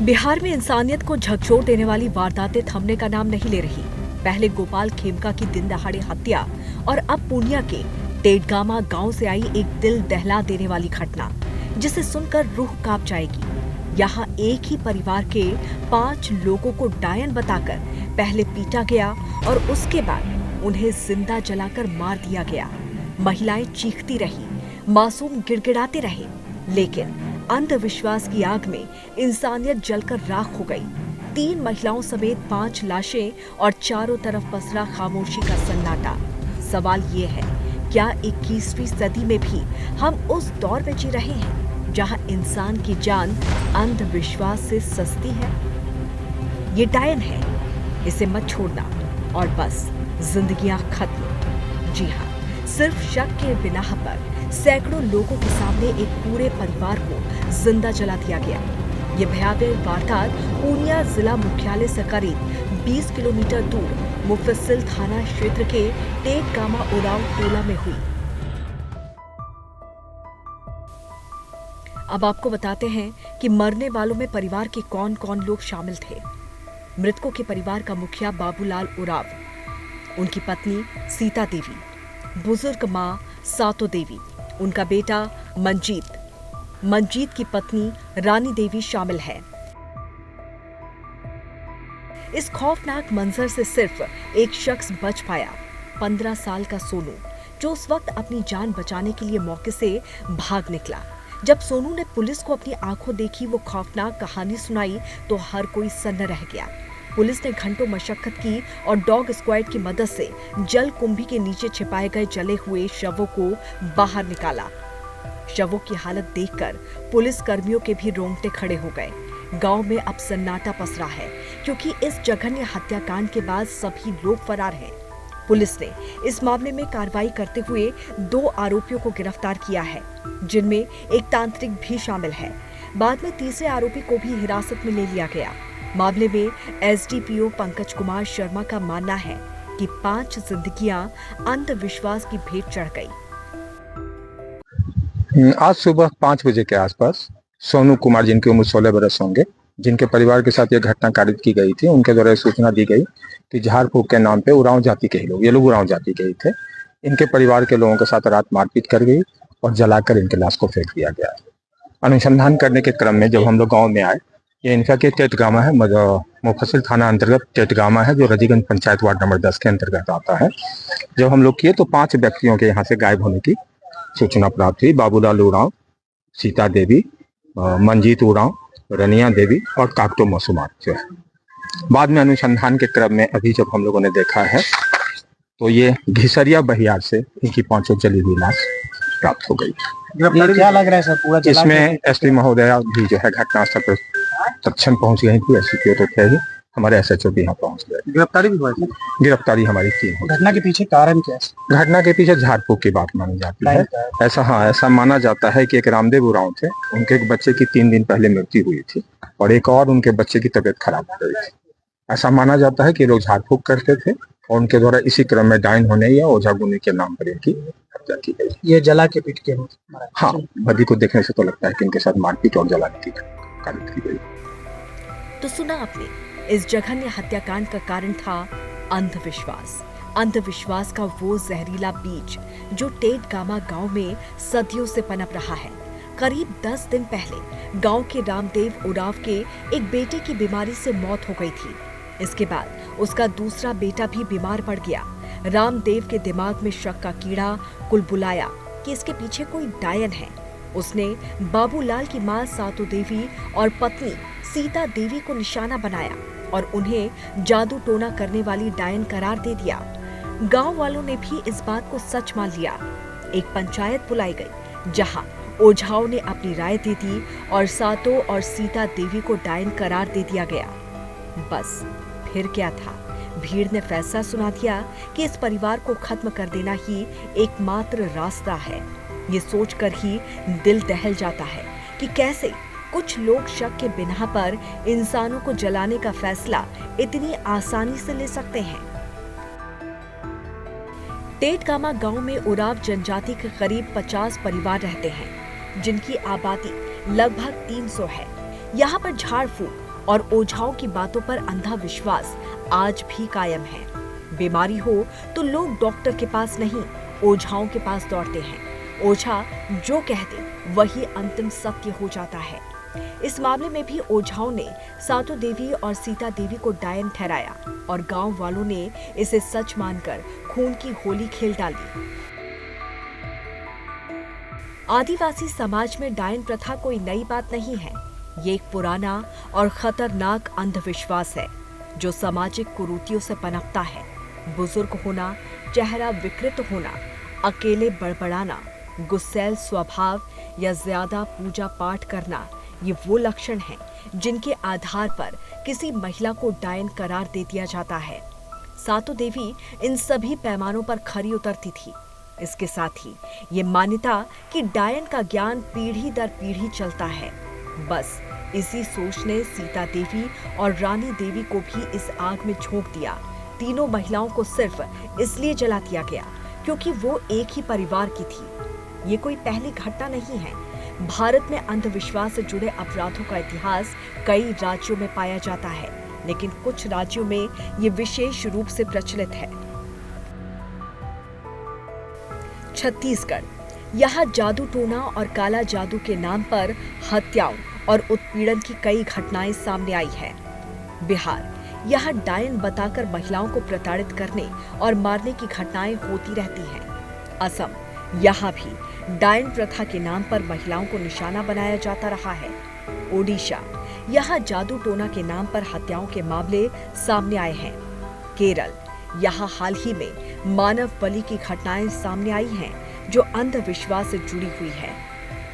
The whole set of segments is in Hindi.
बिहार में इंसानियत को झकझोर देने वाली वारदातें थमने का नाम नहीं ले रही। पहले गोपाल खेमका की दिन दहाड़े हत्या और अब पूर्णिया के टेटगामा गांव से आई एक दिल दहला देने वाली घटना, जिसे सुनकर रूह कांप जाएगी। यहाँ एक ही परिवार के 5 लोगों को डायन बताकर पहले पीटा गया और उसके बाद उन्हें जिंदा जलाकर मार दिया गया। महिलाएं चीखती रही, मासूम गिड़गिड़ाते रहे, लेकिन अंधविश्वास की आग में इंसानियत जलकर राख हो गई। 3 महिलाओं समेत 5 लाशें और चारों तरफ पसरा खामोशी का सन्नाटा। सवाल ये है, क्या 21वीं सदी में भी हम उस दौर में जी रहे हैं जहां इंसान की जान अंधविश्वास से सस्ती है? ये डायन है, इसे मत छोड़ना और बस जिंदगियां खत्म। जी हाँ, सिर्फ शक के बिना पर सैकड़ों लोगों के सामने एक पूरे परिवार को जिंदा जला दिया गया। ये भयावह वारदात पूर्णिया जिला मुख्यालय से करीब 20 किलोमीटर दूर मुफस्सिल थाना क्षेत्र के टेटगामा उरांव टोला में हुई। अब आपको बताते हैं कि मरने वालों में परिवार के कौन कौन लोग शामिल थे। मृतकों के परिवार का मुखिया बाबूलाल उराव, उनकी पत्नी सीता देवी, बुजुर्ग मां सातो देवी, उनका बेटा मंजीत की पत्नी रानी देवी शामिल है। इस खौफनाक मंजर से सिर्फ एक शख्स बच पाया, 15 साल का सोनू, जो उस वक्त अपनी जान बचाने के लिए मौके से भाग निकला। जब सोनू ने पुलिस को अपनी आंखों देखी वो खौफनाक कहानी सुनाई तो हर कोई सन्न रह गया। पुलिस ने घंटों मशक्कत की और डॉग स्क्वाड की मदद से जल कुंभी के नीचे छिपाए गए जले हुए शवों को बाहर निकाला। शवों की हालत देखकर पुलिस कर्मियों के भी रोंगटे खड़े हो गए। गांव में अब सन्नाटा पसरा है, क्योंकि इस जघन्य हत्याकांड के बाद सभी लोग फरार हैं। पुलिस ने इस मामले में कार्रवाई करते हुए 2 आरोपियों को गिरफ्तार किया है, जिनमें एक तांत्रिक भी शामिल है। बाद में तीसरे आरोपी को भी हिरासत में ले लिया गया। मामले में एसडीपीओ पंकज कुमार शर्मा का मानना है कि 5 जिंदगियां अंधविश्वास की भेंट चढ़ गई। आज सुबह 5 बजे के आसपास सोनू कुमार, जिनकी उम्र 16 बरस होंगे, जिनके परिवार के साथ यह घटना कारित की गई थी, उनके द्वारा सूचना दी गई कि झाड़ फूक के नाम पे उरांव जाति के लोग, ये लोग उरांव जाति के ही थे, इनके परिवार के लोगों के साथ रात मारपीट कर गई और जलाकर इनके लाश को फेंक दिया गया। अनुसंधान करने के क्रम में जब हम लोग गाँव में आए, ये इनका के टेटगामा है, मुफस्सिल थाना अंतर्गत टेटगामा है, जो रजीगंज पंचायत वार्ड नंबर 10 के अंतर्गत आता है। जब हम लोग किए तो 5 व्यक्तियों के यहाँ से गायब होने की सूचना प्राप्त हुई। बाबूलाल उरांव, सीता देवी, मंजीत उरांव, रनिया देवी और काकटो मसूमात जो है। बाद में अनुसंधान के क्रम में अभी जब हम लोगों ने देखा है तो ये घिसरिया बहियार से इनकी 5 जली हुई लाश प्राप्त हो गई। क्या लग रहा है सर पूरा? इसमें एसपी महोदया भी जो है घटनास्थल पर तत्क्षण पहुंच गई थी। एसपी तो थे ही, हमारे एसएचओ भी यहाँ पहुंच गए। गिरफ्तारी भी हुई थी? गिरफ्तारी हमारी 3 हो गई। घटना के पीछे कारण क्या है? घटना के पीछे झाड़ फूक की बात मानी जाती है। ऐसा माना जाता है कि एक रामदेव उरांव थे, उनके एक बच्चे की 3 दिन पहले मृत्यु हुई थी और एक और उनके बच्चे की तबीयत खराब हो गई थी। ऐसा माना जाता है कि लोग झाड़ फूक करते थे और उनके द्वारा इसी क्रम में डायन होने या ओझा गुनी के नाम पर इनकी हत्या की गई। ये जला के पीट के? हाँ, बदी को देखने से तो लगता है कि इनके साथ मारपीट और जलाने की कार्रवाई की गई। तो सुना आपने, इस जघन्य हत्याकांड का कारण था अंधविश्वास। अंधविश्वास का वो जहरीला बीज जो टेटगामा गांव में सदियों से पनप रहा है। करीब 10 दिन पहले गांव के रामदेव उरांव के एक बेटे की बीमारी से मौत हो गई थी। इसके बाद उसका दूसरा बेटा भी बीमार पड़ गया। रामदेव के दिमाग में शक का कीड़ा कुलबुलाया कि इसके पीछे कोई डायन है। उसने बाबूलाल की मां सातो देवी और पत्नी सीता देवी को निशाना बनाया और उन्हें जादू टोना करने वाली डायन करार दे दिया। गांव वालों ने भी इस बात को सच मान लिया। एक पंचायत बुलाई गई, जहां ओझाओं ने अपनी राय दे दी और सातो और सीता देवी को डायन करार दे दिया गया। बस फिर क्या था, भीड़ ने फैसला सुना दिया कि इस परिवार को खत्म कर देना ही एकमात्र रास्ता है। ये सोचकर ही दिल दहल जाता है कि कैसे कुछ लोग शक के बिना पर इंसानों को जलाने का फैसला इतनी आसानी से ले सकते हैं। टेटगामा गांव में उराव जनजाति के करीब 50 परिवार रहते हैं, जिनकी आबादी लगभग 300 है। यहाँ पर झाड़ फूक और ओझाओं की बातों पर अंधा विश्वास आज भी कायम है। बीमारी हो तो लोग डॉक्टर के पास नहीं, ओझाओं के पास दौड़ते हैं। ओझा जो कह दे वही अंतिम सत्य हो जाता है। इस मामले में भी ओझाओं ने सातों देवी और सीता देवी को डायन ठहराया और गांव वालों ने इसे सच मानकर खून की होली खेल डाली। आदिवासी समाज में डायन प्रथा कोई नई बात नहीं है। ये एक पुराना और खतरनाक अंधविश्वास है जो सामाजिक कुरीतियों से पनपता है। बुजुर्ग होना, चेहरा विकृत होना, अकेले बड़बड़ाना, गुस्सैल स्वभाव या ज्यादा पूजा पाठ करना, ये वो लक्षण हैं जिनके आधार पर किसी महिला को डायन करार दे दिया जाता है। सातों देवी इन सभी पैमानों पर खरी उतरती थी। इसके साथ ही ये मान्यता कि डायन का ज्ञान पीढ़ी दर पीढ़ी चलता है। बस इसी सोच ने सीता देवी और रानी देवी को भी इस आग में झोंक दिया। तीनों महिलाओं को सिर्फ इसलिए जला दिया गया क्योंकि वो एक ही परिवार की थी। ये कोई पहली घटना नहीं है। भारत में अंधविश्वास से जुड़े अपराधों का इतिहास कई राज्यों में पाया जाता है, लेकिन कुछ राज्यों में ये विशेष रूप से प्रचलित है। छत्तीसगढ़, यहाँ जादू टोना और काला जादू के नाम पर हत्याओं और उत्पीड़न की कई घटनाएं सामने आई है। बिहार, यहाँ डायन बताकर महिलाओं को प्रताड़ित करने और मारने की घटनाएं होती रहती हैं। असम, यहाँ भी डायन प्रथा के नाम पर महिलाओं को निशाना बनाया जाता रहा है। ओडिशा, यहाँ जादू टोना के नाम पर हत्याओं के मामले सामने आए हैं। केरल, यहाँ हाल ही में मानव बलि की घटनाएं सामने आई हैं जो अंधविश्वास से जुड़ी हुई है।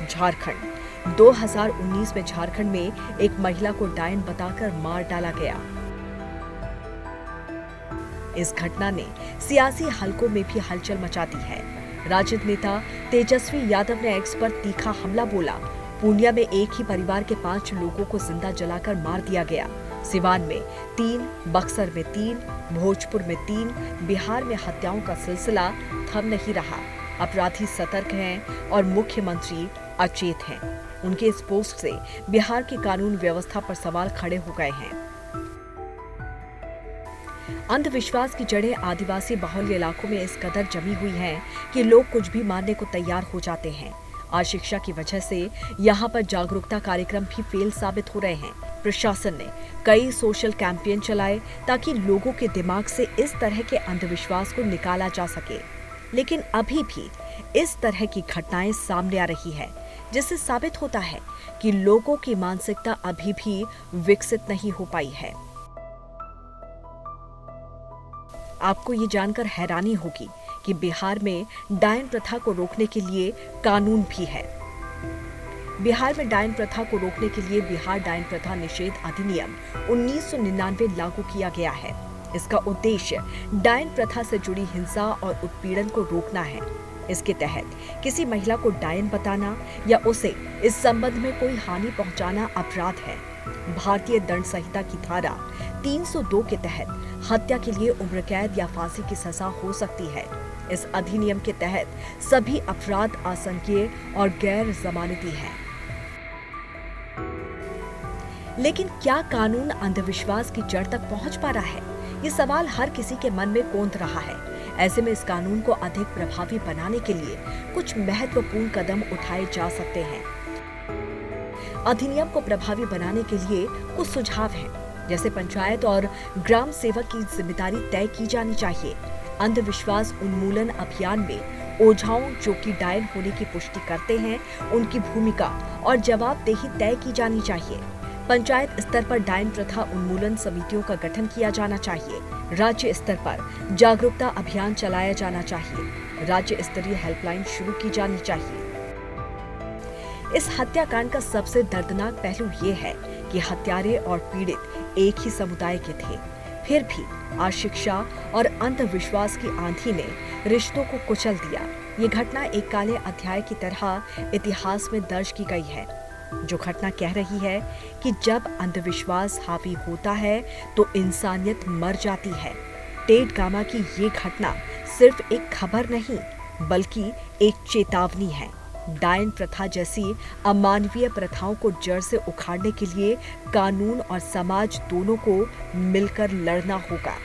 झारखंड, 2019 में झारखंड में एक महिला को डायन बताकर मार डाला गया। इस घटना ने सियासी हलकों में भी हलचल मचा दी है। राजद नेता तेजस्वी यादव ने एक्स पर तीखा हमला बोला। पूर्णिया में एक ही परिवार के 5 लोगों को जिंदा जलाकर मार दिया गया। सिवान में 3, बक्सर में 3, भोजपुर में 3, बिहार में हत्याओं का सिलसिला थम नहीं रहा। अपराधी सतर्क हैं और मुख्यमंत्री अचेत हैं। उनके इस पोस्ट से बिहार की कानून व्यवस्था पर सवाल खड़े हो गए हैं। अंधविश्वास की जड़ें आदिवासी बहुल इलाकों में इस कदर जमी हुई हैं कि लोग कुछ भी मानने को तैयार हो जाते हैं। अशिक्षा की वजह से यहाँ पर जागरूकता कार्यक्रम भी फेल साबित हो रहे हैं। प्रशासन ने कई सोशल कैंपेन चलाए ताकि लोगों के दिमाग से इस तरह के अंधविश्वास को निकाला जा सके, लेकिन अभी भी इस तरह की घटनाएं सामने आ रही है, जिससे साबित होता है कि लोगों की मानसिकता अभी भी विकसित नहीं हो पाई है। आपको ये जानकर हैरानी होगी कि बिहार में डायन प्रथा को रोकने के लिए कानून भी है। बिहार में डायन प्रथा को रोकने के लिए बिहार डायन प्रथा निषेध अधिनियम 1999 लागू किया गया है। इसका उद्देश्य डायन प्रथा से जुड़ी हिंसा और उत्पीड़न को रोकना है। इसके तहत किसी महिला को डायन बताना या उसे इस संबंध में कोई हानि पहुंचाना अपराध है। भारतीय दंड संहिता की धारा 302 के तहत हत्या के लिए उम्र कैद या फांसी की सजा हो सकती है। इस अधिनियम के तहत सभी अपराध आशंकीय और गैर जमानती हैं। लेकिन क्या कानून अंधविश्वास की जड़ तक पहुंच पा रहा है? ये सवाल हर किसी के मन में कौंध रहा है। ऐसे में इस कानून को अधिक प्रभावी बनाने के लिए कुछ महत्वपूर्ण कदम उठाए जा सकते हैं। अधिनियम को प्रभावी बनाने के लिए कुछ सुझाव हैं, जैसे पंचायत और ग्राम सेवक की जिम्मेदारी तय की जानी चाहिए। अंधविश्वास उन्मूलन अभियान में ओझाओं जो कि डायन होने की पुष्टि करते हैं, उनकी भूमिका और जवाबदेही तय की जानी चाहिए। पंचायत स्तर पर डायन प्रथा उन्मूलन समितियों का गठन किया जाना चाहिए। राज्य स्तर पर जागरूकता अभियान चलाया जाना चाहिए। राज्य स्तरीय हेल्पलाइन शुरू की जानी चाहिए। इस हत्याकांड का सबसे दर्दनाक पहलू ये है कि हत्यारे और पीड़ित एक ही समुदाय के थे। फिर भी अशिक्षा और अंधविश्वास की आंधी ने रिश्तों को कुचल दिया। ये घटना एक काले अध्याय की तरह इतिहास में दर्ज की गई है, जो घटना कह रही है कि जब अंधविश्वास हावी होता है तो इंसानियत मर जाती है। टेड गामा की ये घटना सिर्फ एक खबर नहीं, बल्कि एक चेतावनी है। डायन प्रथा जैसी अमानवीय प्रथाओं को जड़ से उखाड़ने के लिए कानून और समाज दोनों को मिलकर लड़ना होगा।